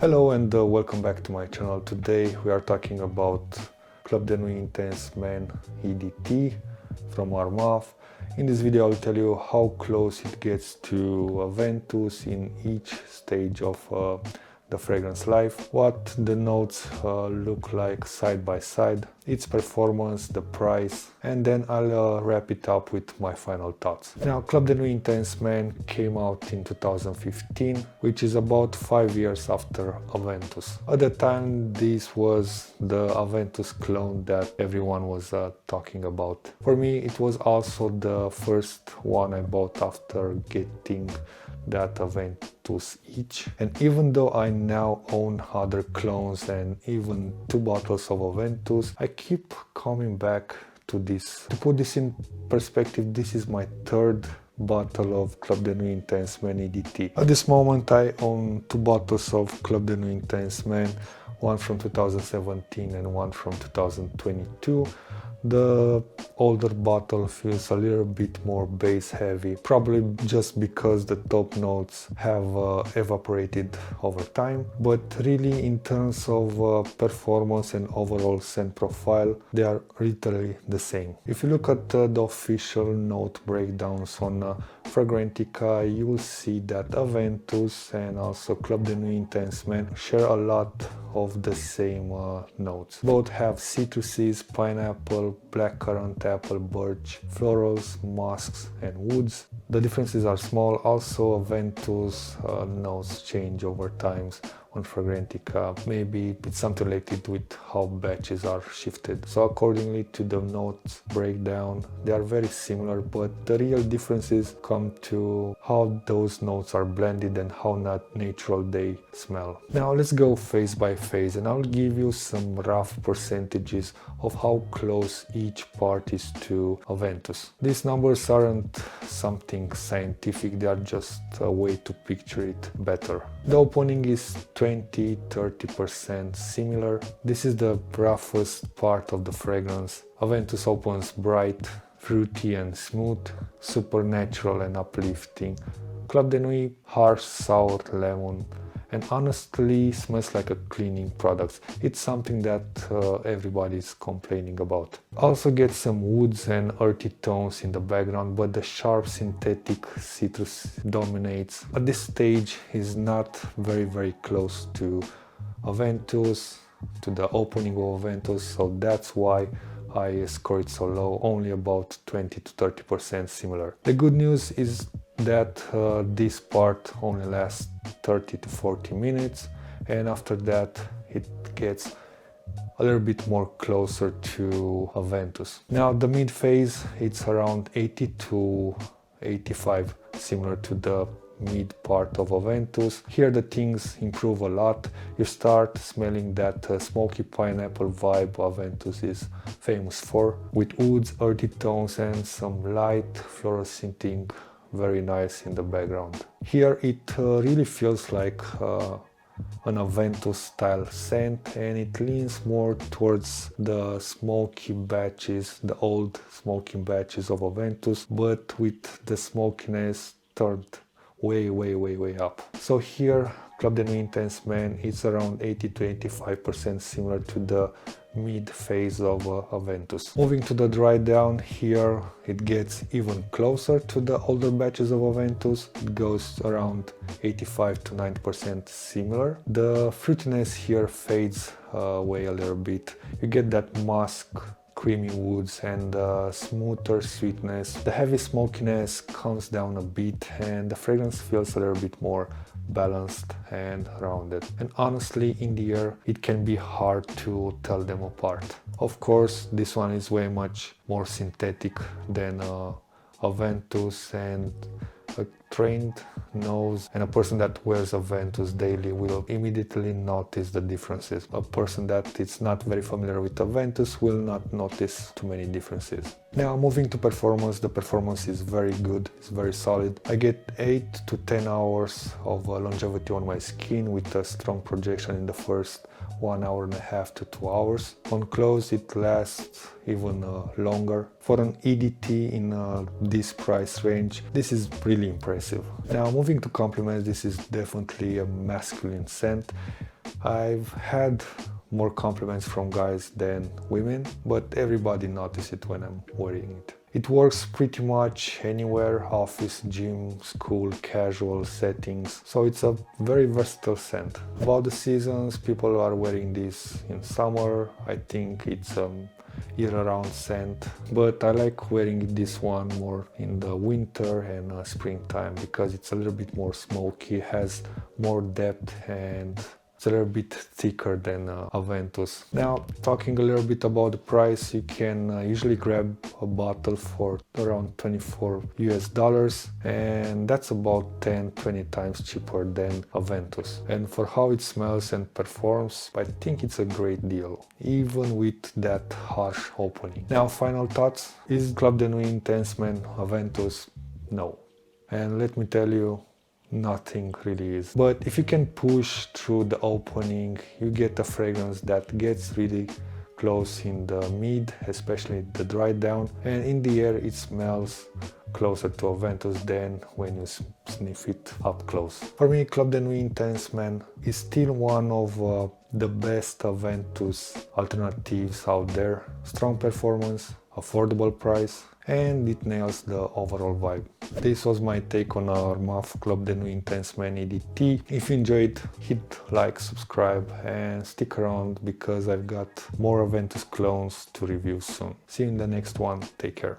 Hello and welcome back to my channel. Today we are talking about Club de Nuit Intense Man EDT from Armaf. In this video I'll tell you how close it gets to Aventus in each stage of the fragrance life, what the notes look like side by side, its performance, the price, and then I'll wrap it up with my final thoughts. Now, Club de Nuit Intense Man came out in 2015, which is about 5 years after Aventus. At the time, this was the Aventus clone that everyone was talking about. For me, it was also the first one I bought after getting that Aventus each, and even though I now own other clones and even 2 bottles of Aventus, I keep coming back to this. To put this in perspective, this is my 3rd bottle of Club de Nuit Intense Man EDT. At this moment I own 2 bottles of Club de Nuit Intense Man, one from 2017 and one from 2022. The older bottle feels a little bit more base heavy, probably just because the top notes have evaporated over time, but really in terms of performance and overall scent profile, they are literally the same. If you look at the official note breakdowns on Fragrantica, you will see that Aventus and also Club de Nuit Intense Man share a lot of the same notes. Both have citruses, pineapple, blackcurrant, apple, birch, florals, musks and woods. The differences are small. Also, Aventus notes change over times on Fragrantica. Maybe it's something related with how batches are shifted. So accordingly to the notes breakdown, they are very similar, but the real differences come to how those notes are blended and how not natural they smell. Now let's go phase by phase and I'll give you some rough percentages of how close each part is to Aventus. These numbers aren't something scientific, they are just a way to picture it better. The opening is 20-30% similar. This is the roughest part of the fragrance. Aventus opens bright, fruity and smooth, supernatural and uplifting. Club de Nuit harsh, sour, lemon, and honestly smells like a cleaning product. It's something that everybody is complaining about. Also get some woods and earthy tones in the background, but the sharp synthetic citrus dominates. At this stage is not very close to Aventus, to the opening of Aventus, so that's why I score it so low, only about 20-30% similar. The good news is that this part only lasts 30-40 minutes, and after that it gets a little bit more closer to Aventus. Now the mid phase, it's around 80-85, similar to the mid part of Aventus. Here the things improve a lot. You start smelling that smoky pineapple vibe Aventus is famous for, with woods, earthy tones and some light floral scenting, very nice in the background. Here it really feels like an Aventus style scent, and it leans more towards the smoky batches, the old smoky batches of Aventus, but with the smokiness turned way up. So here Club de Nuit Intense Man is around 80-85% similar to the mid phase of Aventus. Moving to the dry down, here it gets even closer to the older batches of Aventus. It goes around 85-90% similar. The fruitiness here fades away a little bit. You get that musk, creamy woods and smoother sweetness. The heavy smokiness comes down a bit and the fragrance feels a little bit more balanced and rounded. And honestly, in the air it can be hard to tell them apart. Of course, this one is way much more synthetic than Aventus, and a trained nose and a person that wears Aventus daily will immediately notice the differences. A person that is not very familiar with Aventus will not notice too many differences. Now moving to performance, the performance is very good, it's very solid. I get 8 to 10 hours of longevity on my skin with a strong projection in the first 1.5 to 2 hours. On close it lasts even longer. For an EDT in this price range, this is really impressive. Now moving to compliments, this is definitely a masculine scent. I've had more compliments from guys than women, but everybody notices it when I'm wearing it. It works pretty much anywhere, office, gym, school, casual settings, so it's a very versatile scent. About the seasons, people are wearing this in summer. I think it's year-round scent, but I like wearing this one more in the winter and springtime because it's a little bit more smoky, has more depth, and it's a little bit thicker than Aventus. Now, talking a little bit about the price, you can usually grab a bottle for around $24 and that's about 10-20 times cheaper than Aventus. And for how it smells and performs, I think it's a great deal, even with that harsh opening. Now, final thoughts. Is Club de Nuit Intense Man Aventus? No. And let me tell you, nothing really is. But if you can push through the opening, you get a fragrance that gets really close in the mid, especially the dry down, and in the air it smells closer to Aventus than when you sniff it up close. For me, Club de Nuit Intense Man is still one of the best Aventus alternatives out there. Strong performance, affordable price, and it nails the overall vibe. This was my take on our MAF Club de Nuit Intense Man EDT. If you enjoyed, hit like, subscribe, and stick around because I've got more Aventus clones to review soon. See you in the next one. Take care.